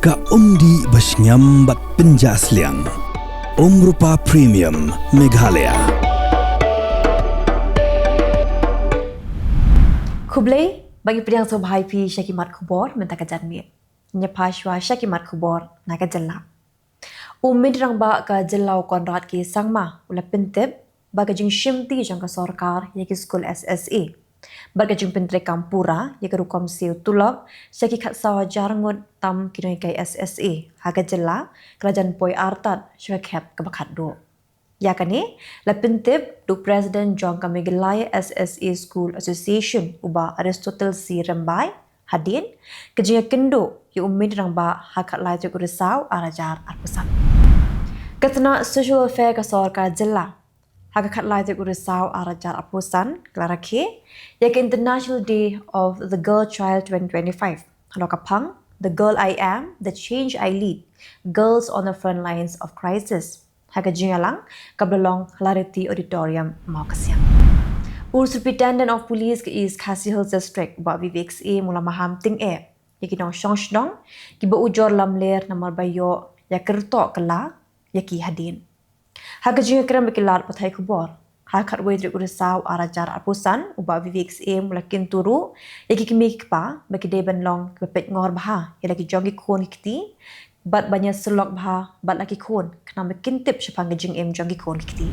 Ka umdi basnyam bat penjasliang. Rupa Premium Meghalaya. Khubor bagi pedang sobhai pi syakimat Khubor mentaka janmi. Nyapashwa syakimat Khubor naga Jylla. Umid rang ba ka Jylla konrat ki sangma ula pentep baga jing shimti jang ka sarkar yaki skul SSA. Baga jing pentre kampura yaki rukom siu tulok syaki khat sawa jarngut tam kinoi kai SSA haga Jylla kerajaan poi artat syakap kebakat do. Ya kani la pentep du President John Kamigilaya SSA School Association uba Aristotle C Rembai hadin kejia kendo yu umid rang ba hakat lai tu Risaw arajar arpusan. Katna social affair ka sarkar Jylla hakat lai tu Risaw arajar arpusan klarake yak International Day of the Girl Child 2025 halokapang the girl I am, the change I lead, girls on the front lines of crisis. Haga Jylla kablong Clarity Auditorium mau kasiang. Superintendent of Police ke East Khasi Hills District ba Vivek A mula maham ting yaki nong song ki ba ujor lamler namar bayo ya kerto kala yaki hadin. Haga Jylla kram bekilar Pyrthei Khubor. Hakat wedri Risaw arajar apusan uba Vivek A mula kinturu yaki kimik pa baki deban long bepet ngor baha yaki jongi kon kiti bat banyak selok bah bat laki kon kena mekintip syapang gejing jongi kon kiti.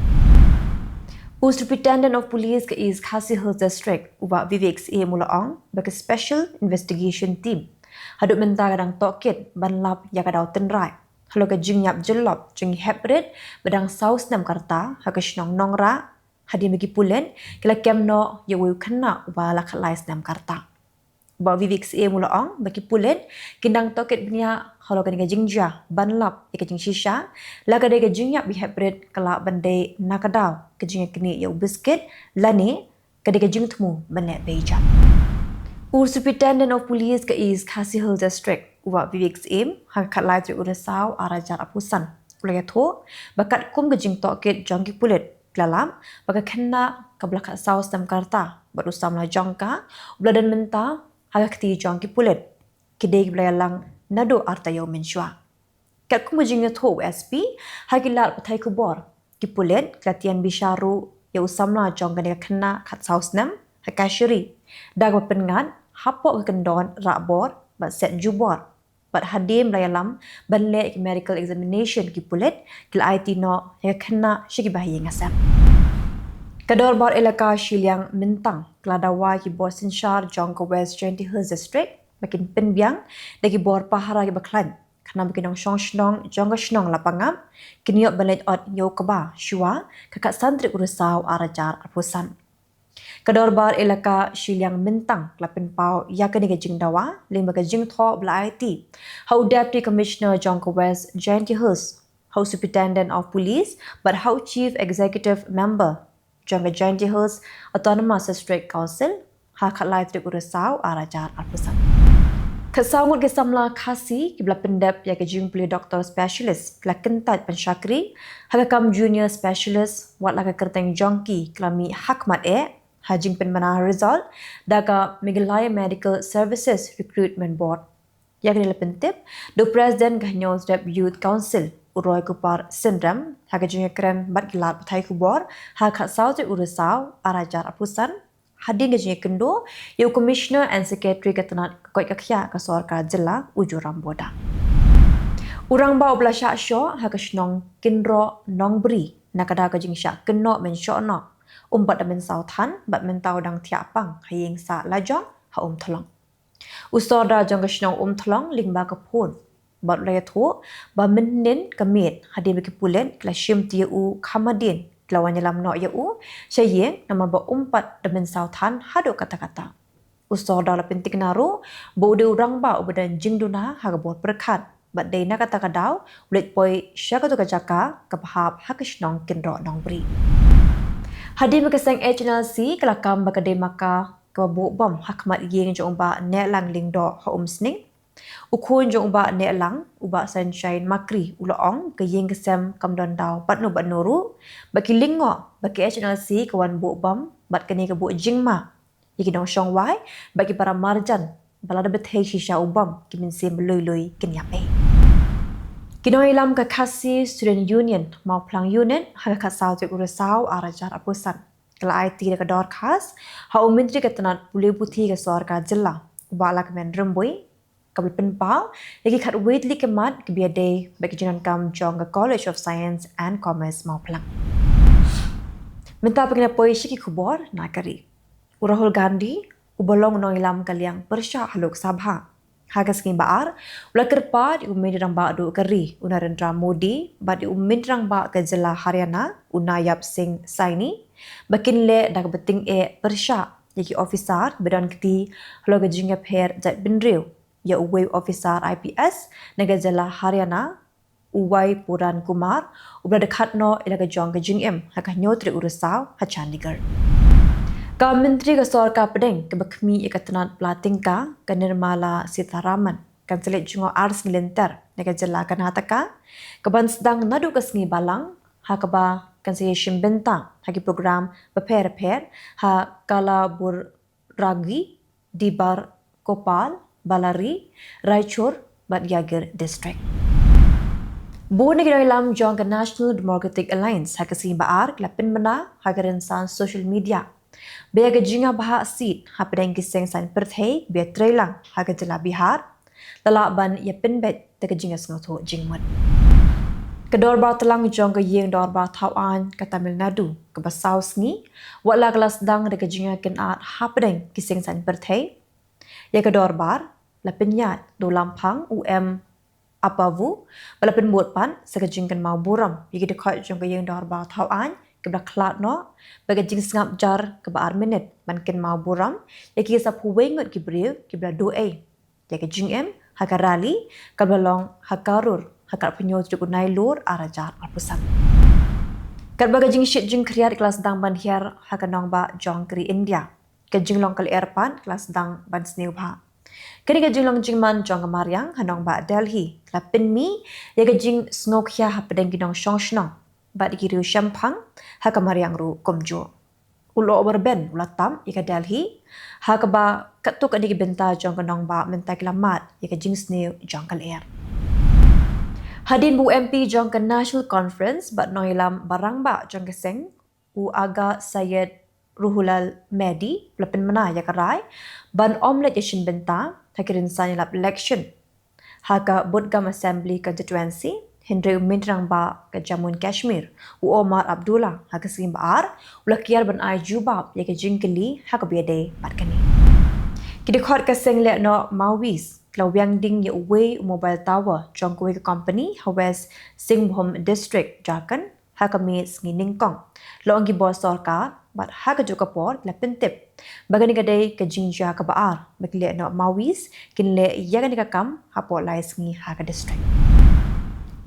Superintendent of Police ke East Khasi Hills District uba Vivek A mulaong bagi Special Investigation Team hadut mentara kadang tokit ban lap ya kadau tenrai halo ke jing yap jelop jing heprit bedang saus nam karta hakish nong nongra hadi bagi pulen kila kemno ya wu kena uba lakalais nam karta. Ba Vivek A mulaong bagi pulen kindang toket bnia halo ka jingja banlap ya jing shisha laga de jingyap bi hybrid kala bandai nakadaw ke jing kini ya biscuit lani ka de jing tmu banet beja. Superintendent of Police ke East Khasi Hills District uwa Vivek A hakat lai tu Risaw arajar apusan ulaya tho bakat kum ke jing toket jongki pulet dalam baka kena ka belakang saus tam karta baru samla jongka ubladan menta hagak ti jongki pulet kidai belalang nado artayo mensyua. Kat kumujingnya tho SP hagilar Pyrthei Khubor ki pulet latihan bisharu ya usamna jongka dia kena kat saus nam hakashiri dag pengan hapok kendon rakbor bat set jubor bat hadim layalam banle medical examination ki pulet kil IT no ya kena syiki bahaya ngasam. Kador bar elaka Kylleng mentang keladawa ki bor sinshar jongka West Genti Hills District makin penbiang dagi bor pahara ki baklan kana makin nong shnong jongga shnong lapangam kiniok balet ot yo keba shua kakak santri Risaw arajar apusan. Kador bar elaka Kylleng mentang lapen pau ya kani ke jingdawa ling baga jing tho bla IT how deputy commissioner jongka West Genti Hills how superintendent of police but how chief executive member jongka Genti Hills Autonomous District Council hakat lai trik Risaw arajar apusan. Kesangut ke samla khasi kibla pendap ya ke jing puli doktor specialist kila kentat pensyakri hakakam junior specialist wat laka kerteng jongki kelami hakmat hajing penmana result daga Meghalaya Medical Services Recruitment Board. Ya ke pentip do president Gahnyos Youth Council Uroi Kupar Syndrome hagajing krem bat gilat Pyrthei Khubor hakat saut Risaw arajar apusan hadin gajing kendo yu commissioner and secretary ketenat koi kakya ka sarkar Jylla ujuram boda. Urang ba ubla syak syo hakashnong kinro nongbri nakada gajing syak keno men syono umbat men sauthan bat mentau dang tiapang hayeng sa lajong ha tholong. Usoda jong kashnong tholong lingba ka phone bat laya tho ba menin kamit hadin beki pulen klashim tiu khamadin lawan lam no ya syayeng nama ba umpat demen sauthan hado kata-kata. Usoda la pentik naru bode urang ba ubadan jingduna hagabot perkat bat dei na kata kadaw ulit poi syaka tu kajaka kapahap hakishnong kinro nongbri. Hadi makasang HNLC kelakam bakade maka kabu bom hakmat yeng jong ba ne lang lingdo ha sning ukun jong ba ne lang uba sunshine makri uloong ke yeng kesem kamdon daw patno batnoru baki lingo baki HNLC kawan bu bom bat kene ke bu jingma yiki dong shong wai baki para marjan balada Pyrthei shisha ubam kimin sim lui kenyape. Kinoi lam ka khasi student union mau plang union ha ka saw te Risaw arajar apusan. Kala IT ka dor khas ha menteri ka tanat pule puthi ka sarkar Jylla ubala ka men rembui kabel penpau lagi khat weitli ke mat ke biade bagi jinan kam jong ka College of Science and Commerce mau plang. Minta pagina poisi ki Khubor nakari. Rahul Gandhi ubalong noilam kaliang persya haluk sabha. Hagas king baar ula kerpa di umindrang ba do kari Narendra Modi ba di umindrang ba ke Jylla Haryana Unayap Singh Saini bakin le dak beting persya yaki officer bedan keti halo ke jingap her jat binriu ya uway officer IPS naga Jylla Haryana Uwai Puran Kumar ubla dekat no ila ke jong ke jingem hakah nyotri Risaw ha Chandigarh. Ka Menteri ka Sarkar Pedeng ke Bakmi Ikatanat Platingka ke Nirmala Sitharaman kan selit jungo ars ngelinter nega Jylla Karnataka ke ban sedang nadu ke sengi balang ha ke ba kan saya shimbentang hagi program beper ha kala bur ragi dibar Kopal Balari Raichur Badyagar district. Bu negara dalam jong ke National Democratic Alliance ha ke sengi baar kelapin bena ha ke rensan social media Bea ke jinga bahak seat ha pedang kiseng san Pyrthei bea trailang ha ke Jylla Bihar lalak ban ya penbet te ke jinga sengoto jingmat. Kedor bar telang jong ke yeng dor bar Tawan ke Tamil Nadu ke Basau sengi wala kelas dang de ke jinga kenat ha pedang kiseng san Pyrthei ya kedor bar la penyat do lampang apavu bala penbuat pan sekejingkan mau buram yigi dekat jong ke yeng dor bar Tawan kebla klat no bagi jing sengap jar ke baar minit mankin mau buram ya ki sa puwengut ki briu ki bla doe ya ke jing haka rali kabla long hakarur hakar penyot jukunai lur arajar alpusan kat bagi jing shit jing kriat kelas dang ban hiar haka nong ba jong kri India ke jing long kali erpan kelas dang ban sniu ba kini ke jing long jing man jong Mariang hanong ba Delhi lapin mi ya ke jing snok hia hapedeng ginong shongshnong bat dikiriu Shampang haka Mariang ru komjo. Ulo berben ulatam ika Delhi haka ba katuk adik benta jong kanong ba mentai kelamat ika jingsneu jong kal air. Hadin bu MP jong ke National Conference bat noilam barang ba jong keseng u aga Syed Ruhulal Medi pelapin mana ya karai ban omlet yashin benta hakirin sanya lap election haka Budgam Assembly Constituency Hendri Mindrang ba ke Jammu Kashmir u Omar Abdullah ha ke sim baar ulakiar ban ai jubab ya ke jingkeli ha ke biade patkani kidi khot ke sengle no mawis klawyang ding ya uwe mobile tower jongkwe ke company West Singhbhum district Jharkhand ha ke mi sngi ningkong longi bo sarkar bat ha ke joka por la pentip bagani kadai ke jingja ke baar bekle no mawis kinle ya ke kam ha po lai sngi ha ke district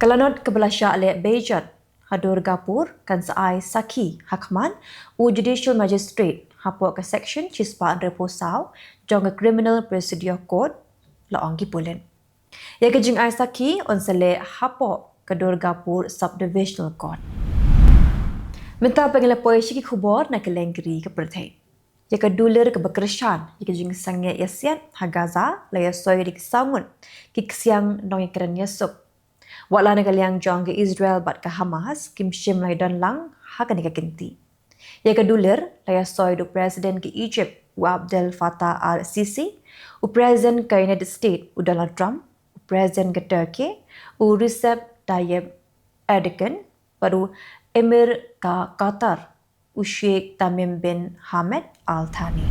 Kalanot kebelasya le Bejat Hadur Gapur kan saai Saki Hakman u Judicial Magistrate hapo ke section Chispa Reposau jong ke Criminal Procedure Code laong Pulen. Ya ke jing ai Saki on sele hapo ke Durgapur Subdivisional Court. Minta pengile poisi ki Khubor na Kylleng ke Pyrthei. Ya ke duler ke bekershan ya ke jing sangye yasian hagaza la ya soy dik sangun ki siang nong keren yasuk Wala nagaliang jong ke Israel bat ke Hamas kim shim lai dan lang haka ni kinti. Ya ke duler laya soy do Presiden ke Egypt u Abdel Fattah al-Sisi, u Presiden ke United States u Donald Trump, u Presiden ke Turkey u Recep Tayyip Erdogan, baru Emir ke Qatar u Sheikh Tamim bin Hamad Al Thani.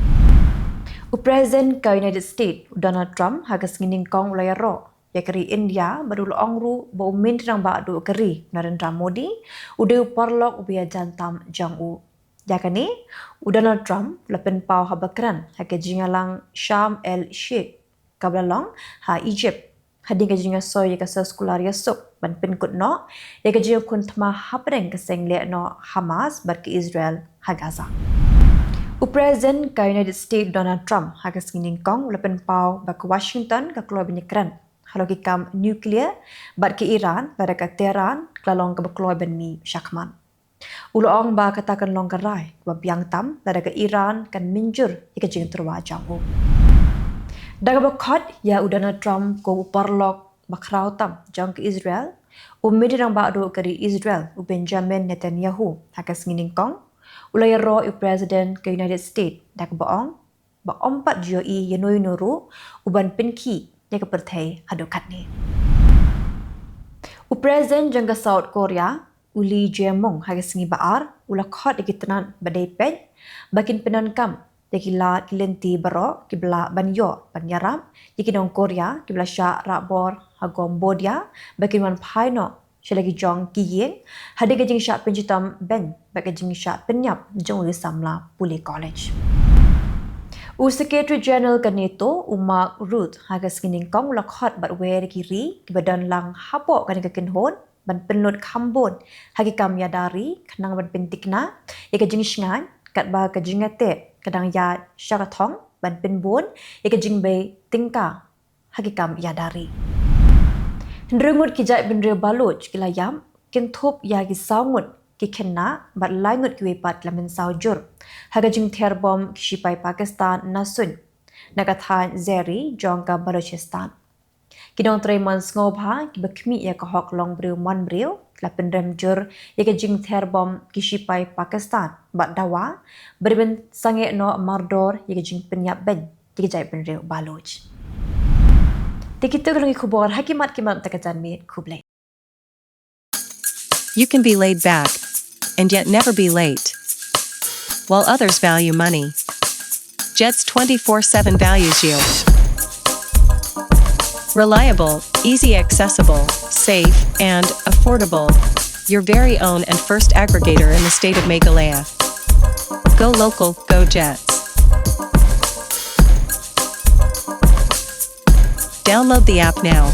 U Presiden ke United States u Donald Trump haka singin kong laya ro ya keri India baru ongru bau mintrang ba do keri Narendra Modi udah parlok ubia jantam jang u ya kani u Donald Trump lepen pau habakran ha ke jingalang Sham el Sheikh kablalong ha Egypt hading ke jinga soy ka sekolah yasuk ban pen kut no ya ke jinga kun thma hapreng ke sengle no Hamas bar ke Israel ha Gaza U Presiden ke United States Donald Trump ha ke singin kong lepen pau ba ke Washington ka keluar benyekran Halo kam nuklear bat ke Iran pada ke Tehran kelalong ke berkeluar ben mi syakman. Uloong ba katakan long kerai wa biang tam pada ke Iran kan minjur ika jing terwa janggu. Dagabakot ya udana Trump ko uparlok bakraw tam jang ke Israel, umidirang baado kari Israel u Benjamin Netanyahu hakas nginingkong, ulay ro u President ke United States dagbaong, ba ompat joi yanoy nuru uban pinki ya ke Pyrthei hadokat ni. U President jang ke South Korea, uli jemong hagas ngi baar, ula khot ikitanan badai pej, bakin penankam Yakila kilenti baro kibla banyo banyaram yakinong Korea kibla sya rabor hagom bodia bakin wan paino shalagi jong kiyeng hade gajing sya penjitam ben bagajing sya penyap jong samla puli college. U Secretary General kanito Mark Ruth hagas kining kong lakhot batwe kiri kibadan lang hapo kaning kakinhon ban penlut kambon hagi kam yadari kanang ban pentikna yakajing shngan kat ba kajingate kadang ya syarathong ban penbon yakajing bay tingka hagikam yadari. Ndrungut kijai benre baloch kilayam kinthop ya ki saungut ki khenna bat laingut ki wepat lamen saujur hagajing therbom kishipai Pakistan nasun nagathan zeri jongka Balochistan. Kidong Tremon ngobha ki bakmi ya ka hok long breu mon breu la pendrem jur ya ka jing therbom kishipai Pakistan bat dawa berben sange no mardor ya ka jing penyap ben ya ka jai penreu baloch. Tikito kalungi khubor hakimat kimat takatan mi kublai. You can be laid back and yet never be late. While others value money, Jet's 24/7 values you. Reliable, easy accessible, safe, and affordable. Your very own and first aggregator in the state of Meghalaya. Go local, go Jets. Download the app now.